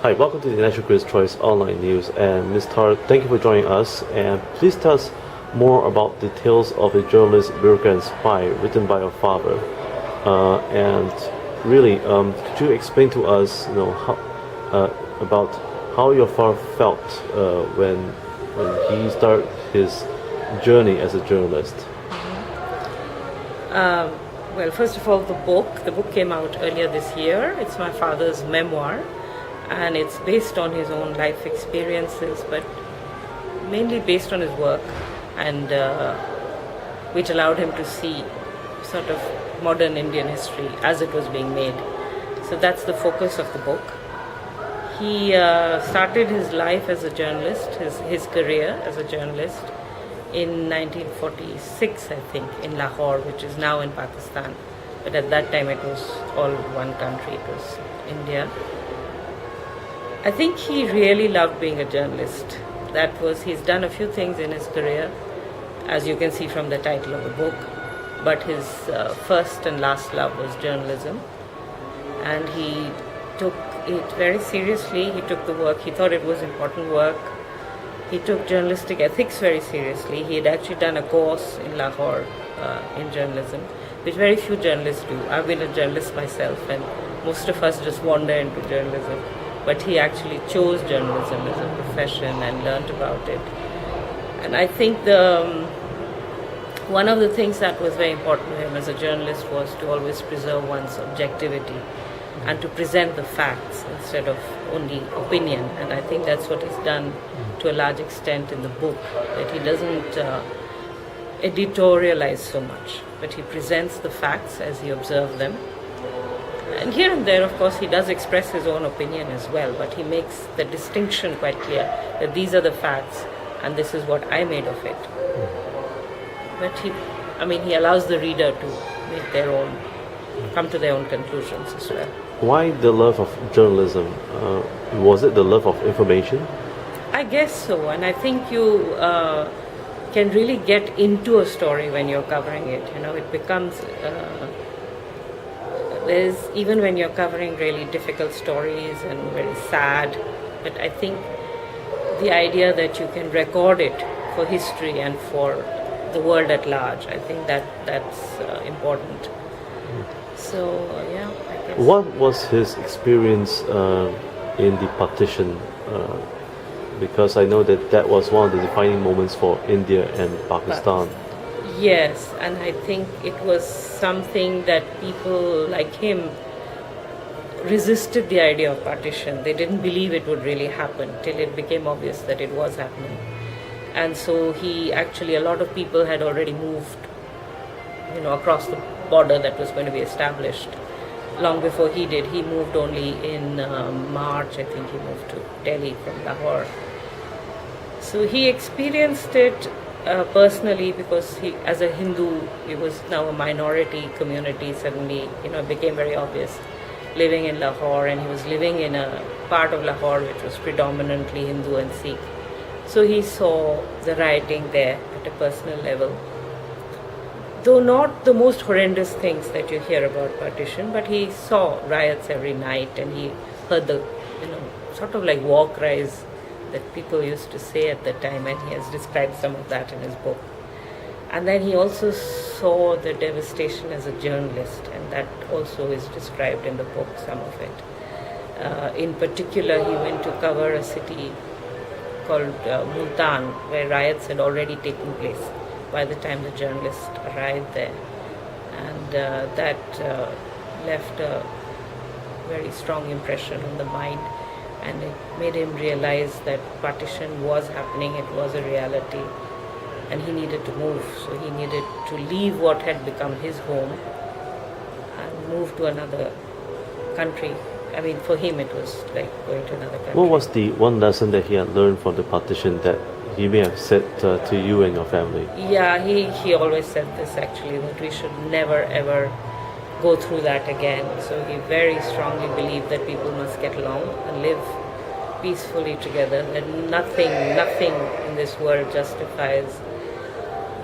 Hi, welcome to the National Critics' Choice Online News. And Ms. Tar, thank you for joining us. And please tell us more about the tales of the journalist, Bureaucrat, and Spy, written by your father. And really, could you explain to us, about how your father felt when he started his journey as a journalist? Well, first of all, the book came out earlier this year. It's my father's memoir, and it's based on his own life experiences, but mainly based on his work, and which allowed him to see sort of modern Indian history as it was being made. So that's the focus of the book. He started his life as a journalist, his career as a journalist, in 1946, I think, in Lahore, which is now in Pakistan. But at that time it was all one country, it was India. I think he really loved being a journalist. He's done a few things in his career, as you can see from the title of the book, but his first and last love was journalism. And he took it very seriously. He took the work, he thought it was important work. He took journalistic ethics very seriously. He had actually done a course in Lahore in journalism, which very few journalists do. I've been a journalist myself, and most of us just wander into journalism. But he actually chose journalism as a profession and learned about it. And I think one of the things that was very important to him as a journalist was to always preserve one's objectivity and to present the facts instead of only opinion. And I think that's what he's done to a large extent in the book, that he doesn't editorialize so much, but he presents the facts as he observed them. And here and there, of course, he does express his own opinion as well, but he makes the distinction quite clear that these are the facts and this is what I made of it. But he allows the reader to come to their own conclusions as well. Why the love of journalism? Was it the love of information? I guess so, and I think you can really get into a story when you're covering it. It becomes even when you're covering really difficult stories and very sad, but I think the idea that you can record it for history and for the world at large, I think that's important. So yeah, I guess. What was his experience in the partition? Because I know that was one of the defining moments for India and Pakistan. Yes, and I think it was something that people like him resisted the idea of partition. They didn't believe it would really happen till it became obvious that it was happening. And so a lot of people had already moved, across the border that was going to be established long before he did. He moved only in March, I think he moved to Delhi from Lahore. So he experienced it personally because he, as a Hindu, he was now a minority community. Suddenly, it became very obvious living in Lahore, and he was living in a part of Lahore which was predominantly Hindu and Sikh. So he saw the rioting there at a personal level. Though not the most horrendous things that you hear about partition, but he saw riots every night, and he heard the, sort of like war cries that people used to say at the time, and he has described some of that in his book. And then he also saw the devastation as a journalist, and that also is described in the book, some of it. In particular, he went to cover a city called Multan, where riots had already taken place by the time the journalist arrived there. And that left a very strong impression on the mind, and it made him realize that partition was happening, it was a reality, and he needed to move. So he needed to leave what had become his home and move to another country. I mean, for him it was like going to another country. What was the one lesson that he had learned from the partition that he may have said to you and your family? Yeah, he always said this actually, that we should never ever go through that again. So he very strongly believed that people must get along and live peacefully together, that nothing in this world justifies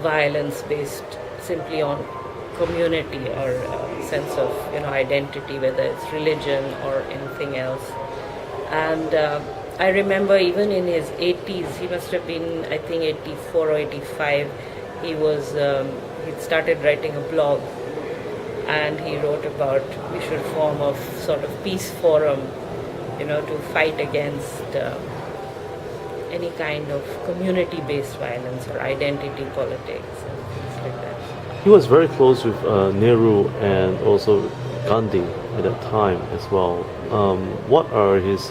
violence based simply on community or sense of identity, whether it's religion or anything else. And I remember even in his 80s, he must have been, I think, 84 or 85, he'd started writing a blog, and he wrote about we should form a sort of peace forum, to fight against any kind of community-based violence or identity politics and things like that. He was very close with Nehru and also Gandhi at that time as well. What are his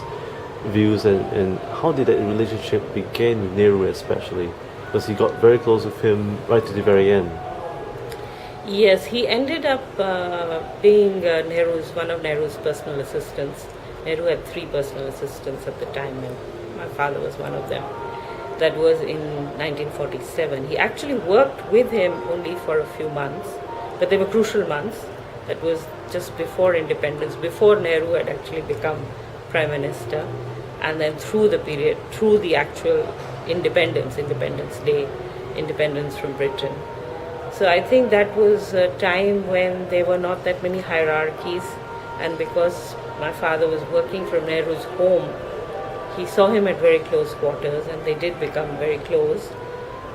views and how did that relationship begin with Nehru especially? Because he got very close with him right to the very end. Yes, he ended up being one of Nehru's personal assistants. Nehru had 3 personal assistants at the time, and my father was one of them. That was in 1947. He actually worked with him only for a few months, but they were crucial months. That was just before independence, before Nehru had actually become Prime Minister, and then through the actual Independence Day, independence from Britain. So I think that was a time when there were not that many hierarchies, and because my father was working from Nehru's home, he saw him at very close quarters, and they did become very close.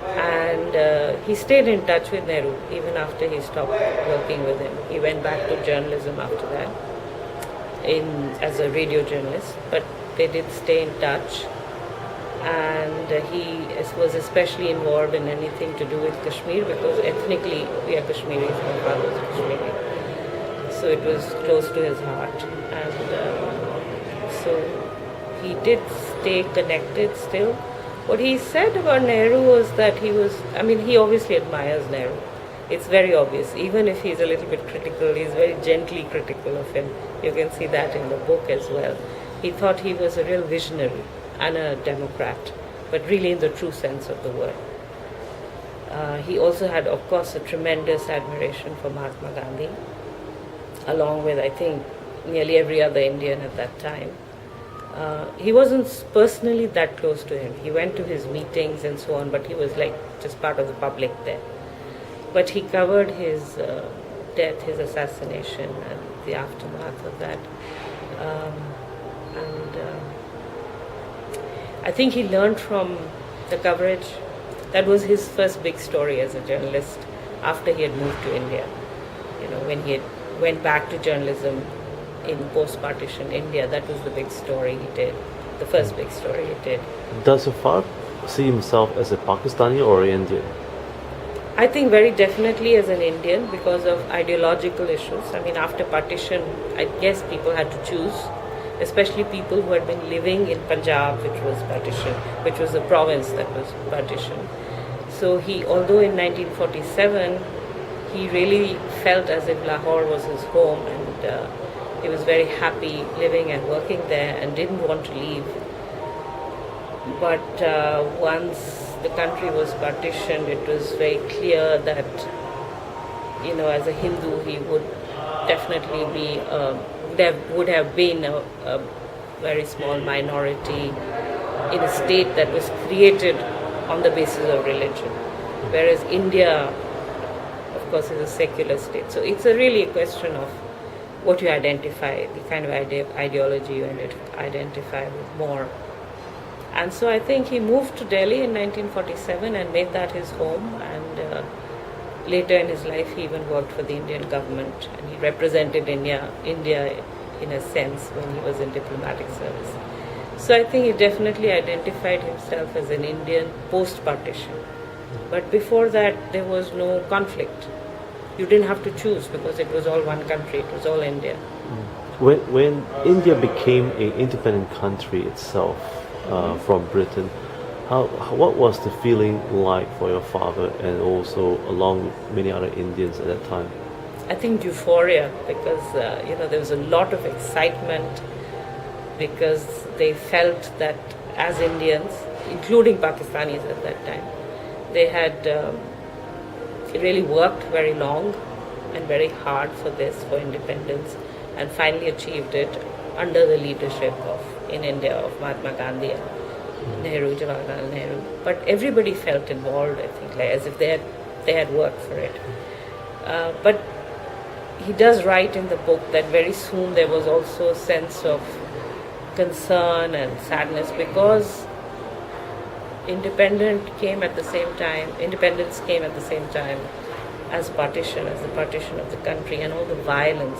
And he stayed in touch with Nehru even after he stopped working with him. He went back to journalism after that, as a radio journalist, but they did stay in touch. And he was especially involved in anything to do with Kashmir, because ethnically we are Kashmiris, my father was Kashmiri. So it was close to his heart. And so he did stay connected still. What he said about Nehru was that he obviously admires Nehru. It's very obvious. Even if he's a little bit critical, he's very gently critical of him. You can see that in the book as well. He thought he was a real visionary and a democrat, but really in the true sense of the word. He also had, of course, a tremendous admiration for Mahatma Gandhi, along with, I think, nearly every other Indian at that time. He wasn't personally that close to him. He went to his meetings and so on, but he was like just part of the public there. But he covered his death, his assassination, and the aftermath of that. I think he learned from the coverage. That was his first big story as a journalist after he had moved to India. When he went back to journalism in post-partition India, that was the big story he did, the first big story he did. Does your father see himself as a Pakistani or an Indian? I think very definitely as an Indian because of ideological issues. After partition, I guess people had to choose, especially people who had been living in Punjab, which was partition, which was a province that was partition. So although in 1947, he really felt as if Lahore was his home, and he was very happy living and working there and didn't want to leave. But once the country was partitioned, it was very clear that, as a Hindu, he would definitely be, would have been a very small minority in a state that was created on the basis of religion. Whereas India, of course, is a secular state. So it's really a question of what you identify, the kind of ideology you identify with more. And so I think he moved to Delhi in 1947 and made that his home, and later in his life he even worked for the Indian government, and he represented India in a sense when he was in diplomatic service. So I think he definitely identified himself as an Indian post-partition. But before that there was no conflict. You didn't have to choose because it was all one country, it was all India. When India became an independent country itself, from Britain, what was the feeling like for your father and also along with many other Indians at that time? I think euphoria, because there was a lot of excitement, because they felt that as Indians, including Pakistanis at that time, they had really worked very long and very hard for independence, and finally achieved it under the leadership in India of Mahatma Gandhi and Nehru, Jawaharlal Nehru. But everybody felt involved, I think, as if they had worked for it. But he does write in the book that very soon there was also a sense of concern and sadness because independence came at the same time as partition, as the partition of the country, and all the violence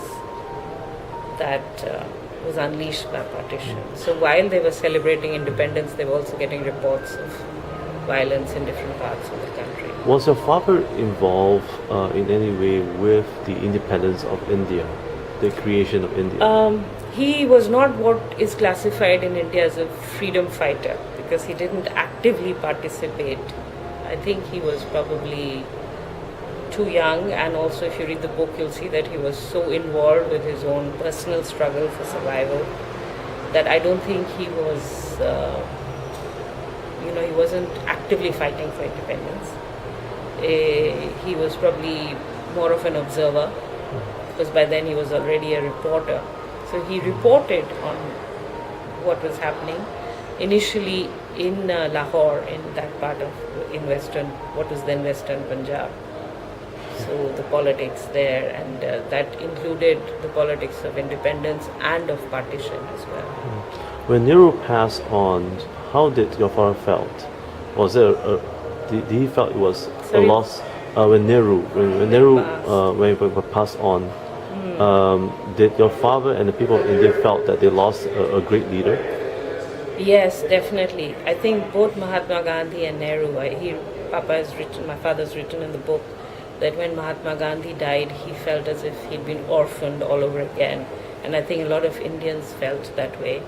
that was unleashed by partition. So while they were celebrating independence, they were also getting reports of violence in different parts of the country. Was your father involved in any way with the independence of India, the creation of India? He was not what is classified in India as a freedom fighter because he didn't actively participate. I think he was probably too young, and also if you read the book you'll see that he was so involved with his own personal struggle for survival that I don't think he was, he wasn't actively fighting for independence. He was probably more of an observer because by then he was already a reporter. So he reported on what was happening initially in Lahore, in that part of, what was then Western Punjab. So the politics there, and that included the politics of independence and of partition as well. When Nehru passed on, how did your father felt? Was there did he felt it was a loss when Nehru passed on? Did your father and the people of India felt that they lost a great leader? Yes, definitely. I think both Mahatma Gandhi and Nehru. My father's written in the book that when Mahatma Gandhi died, he felt as if he'd been orphaned all over again. And I think a lot of Indians felt that way.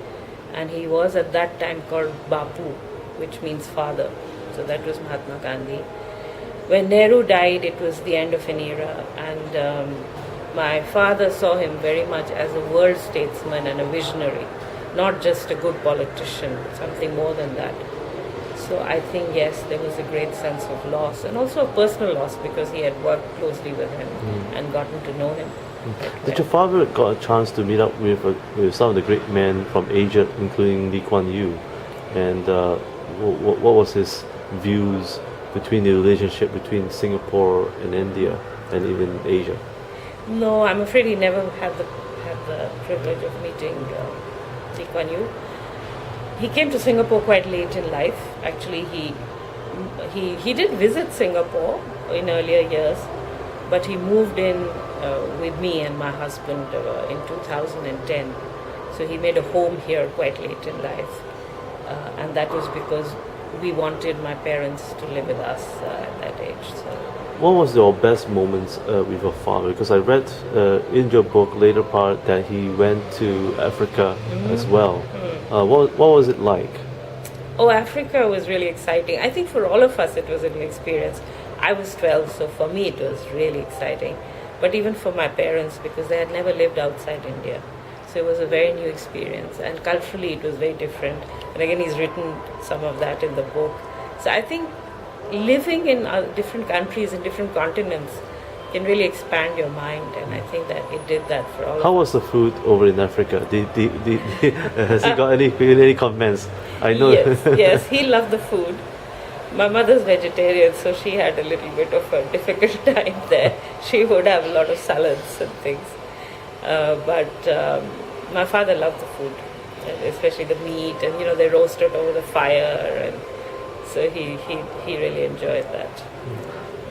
And he was at that time called Bapu, which means father. So that was Mahatma Gandhi. When Nehru died, it was the end of an era. And my father saw him very much as a world statesman and a visionary, not just a good politician, something more than that. So I think, yes, there was a great sense of loss and also a personal loss because he had worked closely with him and gotten to know him. Did your father got a chance to meet up with some of the great men from Asia, including Lee Kuan Yew? And what was his views between the relationship between Singapore and India and even Asia? No, I'm afraid he never had the privilege of meeting Lee Kuan Yew. He came to Singapore quite late in life. Actually, he did visit Singapore in earlier years, but he moved in with me and my husband in 2010. So he made a home here quite late in life, and that was because we wanted my parents to live with us at that age. So. What was your best moments with your father? Because I read in your book later part that he went to Africa as well. What was it like? Oh, Africa was really exciting. I think for all of us it was a new experience. I was 12, so for me it was really exciting. But even for my parents, because they had never lived outside India. So it was a very new experience. And culturally it was very different. And again, he's written some of that in the book. So I think living in different countries and different continents can really expand your mind, and I think that it did that for all of us. How was the food over in Africa? Has he got any comments? I know. Yes, he loved the food. My mother's vegetarian, so she had a little bit of a difficult time there. She would have a lot of salads and things. But my father loved the food, especially the meat, and they roasted over the fire, and so he really enjoyed that.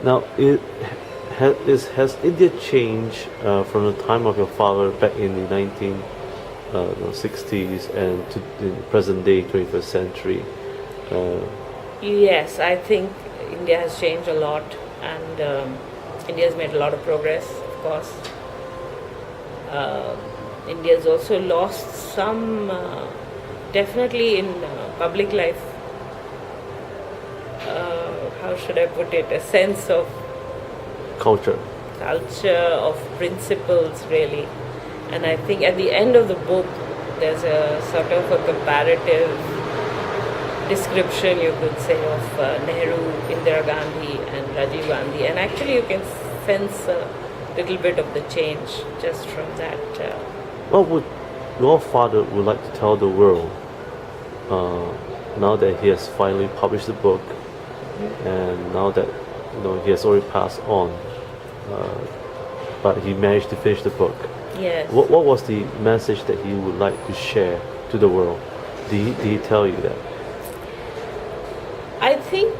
Now, has India changed from the time of your father back in the 1960s and to the present day, 21st century? Yes, I think India has changed a lot, and India has made a lot of progress, of course. India has also lost some, definitely in public life. How should I put it? A sense of culture, of principles, really. And I think at the end of the book, there's a sort of a comparative description, you could say, of Nehru, Indira Gandhi, and Rajiv Gandhi. And actually, you can sense a little bit of the change just from that. What would your father would like to tell the world now that he has finally published the book, and now that he has already passed on, but he managed to finish the book? Yes. What was the message that he would like to share to the world? Did he tell you that? I think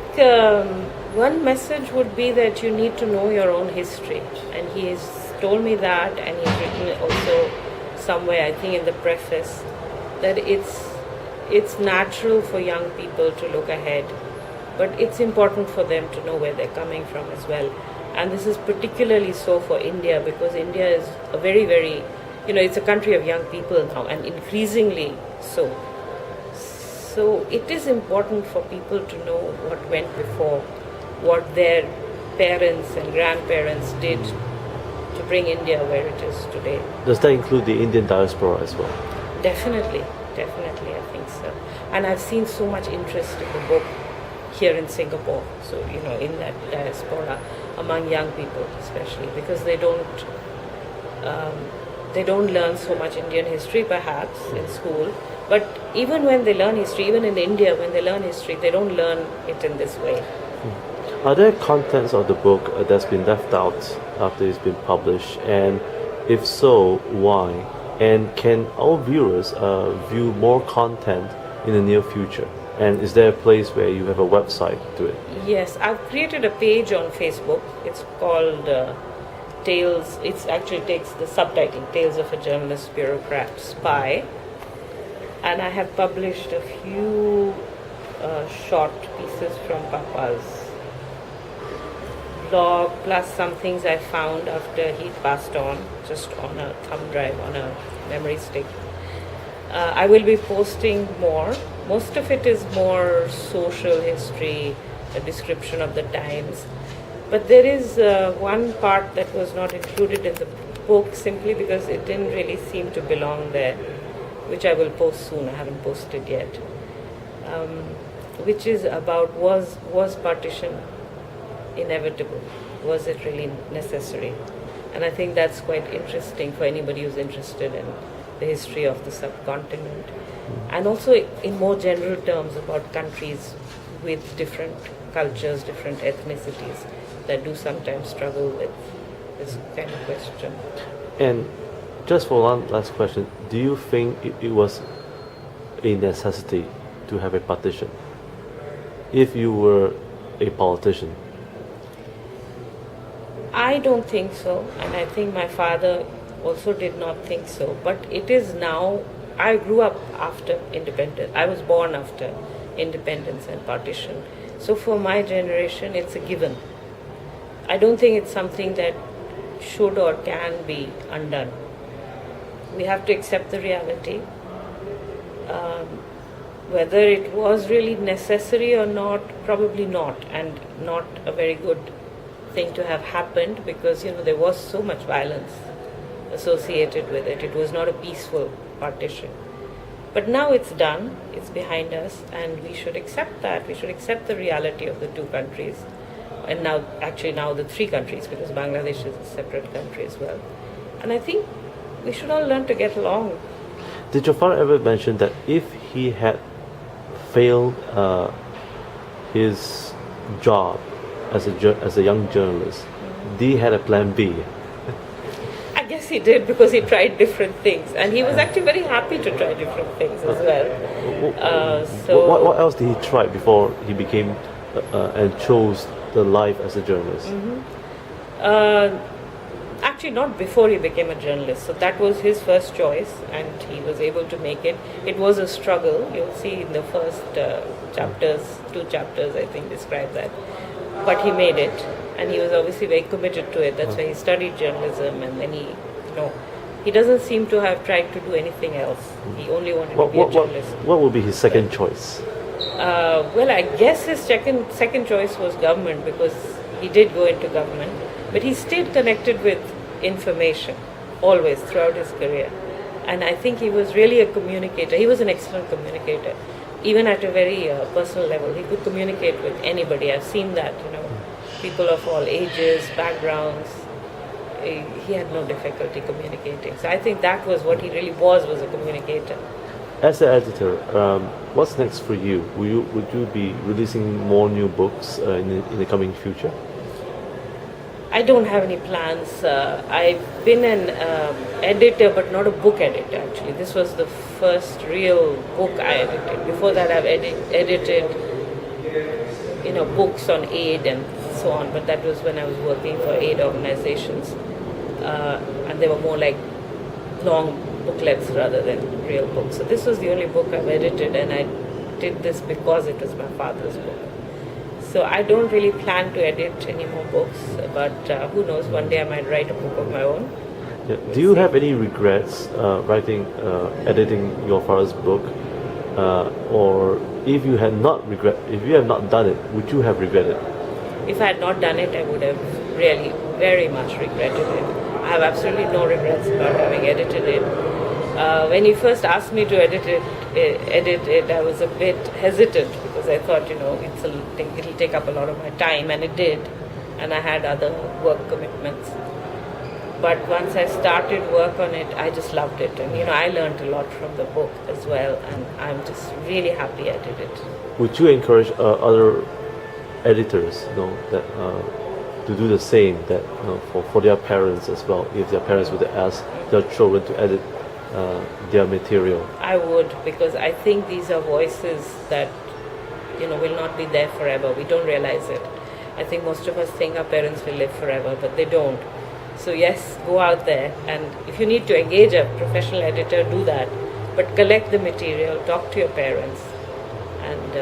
one message would be that you need to know your own history, and he has told me that, and he's written also somewhere, I think in the preface, that it's natural for young people to look ahead, but it's important for them to know where they're coming from as well. And this is particularly so for India, because India is a very, very, it's a country of young people now, and increasingly so. So it is important for people to know what went before, what their parents and grandparents did to bring India where it is today. Does that include the Indian diaspora as well? Definitely, I think so. And I've seen so much interest in the book here in Singapore, so in that diaspora, among young people especially, because they don't learn so much Indian history perhaps in school. But even when they learn history, even in India, when they learn history, they don't learn it in this way. Are there contents of the book that's been left out after it's been published? And if so, why? And can our viewers view more content in the near future? And is there a place where you have a website to it? Yes, I've created a page on Facebook. It's called Tales. It actually takes the subtitle, Tales of a Journalist, Bureaucrat, Spy. And I have published a few short pieces from Papa's blog, plus some things I found after he passed on, just on a thumb drive, on a memory stick. I will be posting more. Most of it is more social history, a description of the times. But there is one part that was not included in the book simply because it didn't really seem to belong there, which I will post soon. I haven't posted yet. Which is about was partition inevitable? Was it really necessary? And I think that's quite interesting for anybody who's interested in the history of the subcontinent. And also in more general terms about countries with different cultures, different ethnicities that do sometimes struggle with this kind of question. And just for one last question, do you think it was a necessity to have a partition if you were a politician? I don't think so, and I think my father also did not think so. But it is now, I grew up after independence. I was born after independence and partition. So for my generation, it's a given. I don't think it's something that should or can be undone. We have to accept the reality. Whether it was really necessary or not, probably not, and not a very good thing to have happened, because there was so much violence associated with it. It was not a peaceful partition. But now it's done, it's behind us, and we should accept that. We should accept the reality of the two countries, and now the three countries, because Bangladesh is a separate country as well. And I think we should all learn to get along. Did your father ever mention that if he had failed his job as a young journalist, he had a plan B? I guess he did, because he tried different things, and he was actually very happy to try different things as well. So what else did he try before he became and chose the life as a journalist? Actually, not before he became a journalist. So that was his first choice, and he was able to make it. It was a struggle. You'll see in the first two chapters, I think, describe that. But he made it, and he was obviously very committed to it. That's why he studied journalism, and then he doesn't seem to have tried to do anything else. He only wanted to be a journalist. What would be his second choice? Well, I guess his second choice was government, because he did go into government, but he stayed connected with information always throughout his career. And I think he was really a communicator. He was an excellent communicator, even at a very personal level. He could communicate with anybody. I've seen that, people of all ages, backgrounds. He had no difficulty communicating. So I think that was what he really was a communicator. As an editor, what's next for you? Would you be releasing more new books in the coming future? I don't have any plans. I've been an editor, but not a book editor actually. This was the first real book I edited. Before that, I've edited, books on aid and so on. But that was when I was working for aid organizations, and they were more like long booklets rather than real books. So this was the only book I've edited, and I did this because it was my father's book. So I don't really plan to edit any more books, but who knows, one day I might write a book of my own. Yeah. Do you have any regrets editing your father's book, or if you have not done it, would you have regretted? If I had not done it, I would have really very much regretted it. I have absolutely no regrets about having edited it. When you first asked me to edit it, I was a bit hesitant because I thought, it'll take up a lot of my time, and it did, and I had other work commitments. But once I started work on it, I just loved it, and I learned a lot from the book as well, and I'm just really happy I did it. Would you encourage other editors, that to do the same, that for their parents as well, if their parents would ask their children to edit their material? I would, because I think these are voices that will not be there forever. We don't realize it. I think most of us think our parents will live forever, but they don't. So yes, go out there, and if you need to engage a professional editor, do that. But collect the material, talk to your parents, and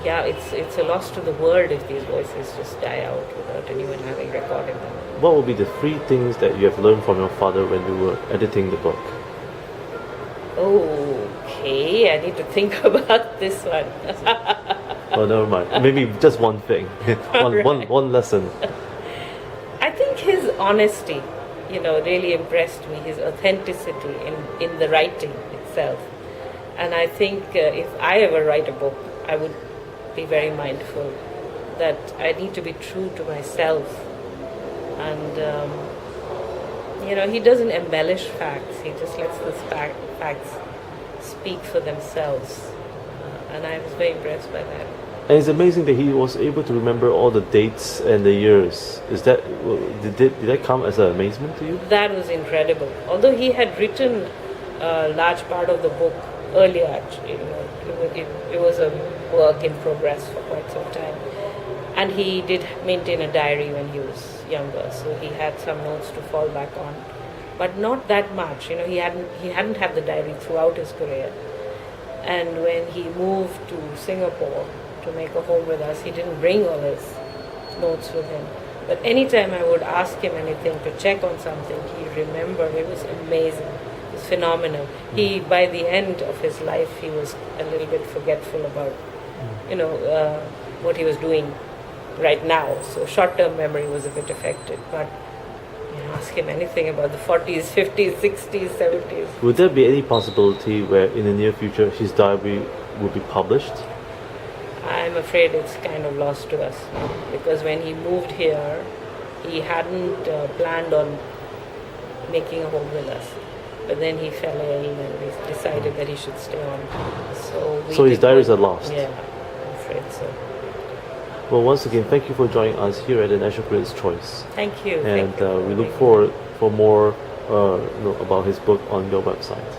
it's a loss to the world if these voices just die out without anyone having recorded them. What would be the 3 things that you have learned from your father when you were editing the book? Okay, I need to think about this one. Oh, never mind. Maybe just one thing, one lesson. I think his honesty, really impressed me. His authenticity in the writing itself, and I think if I ever write a book, I would be very mindful that I need to be true to myself, and he doesn't embellish facts. He just lets the facts speak for themselves, and I was very impressed by that. And it's amazing that he was able to remember all the dates and the years. Did that come as an amazement to you? That was incredible. Although he had written a large part of the book earlier, actually, it was a work in progress for quite some time. And he did maintain a diary when he was younger, so he had some notes to fall back on, but not that much. He hadn't had the diary throughout his career. And when he moved to Singapore to make a home with us, he didn't bring all his notes with him. But anytime I would ask him anything to check on something, he remembered. It was amazing. It was phenomenal. By the end of his life, he was a little bit forgetful about, what he was doing right now. So short-term memory was a bit affected. But ask him anything about the 40s, 50s, 60s, 70s. Would there be any possibility where in the near future his diary will be published? I'm afraid it's kind of lost to us, because when he moved here, he hadn't planned on making a home with us. But then he fell ill and we decided that he should stay on. So his diaries are lost? Yeah, I'm afraid so. Well, once again, thank you for joining us here at the National Critics' Choice. Thank you. And we look forward for more about his book on your website.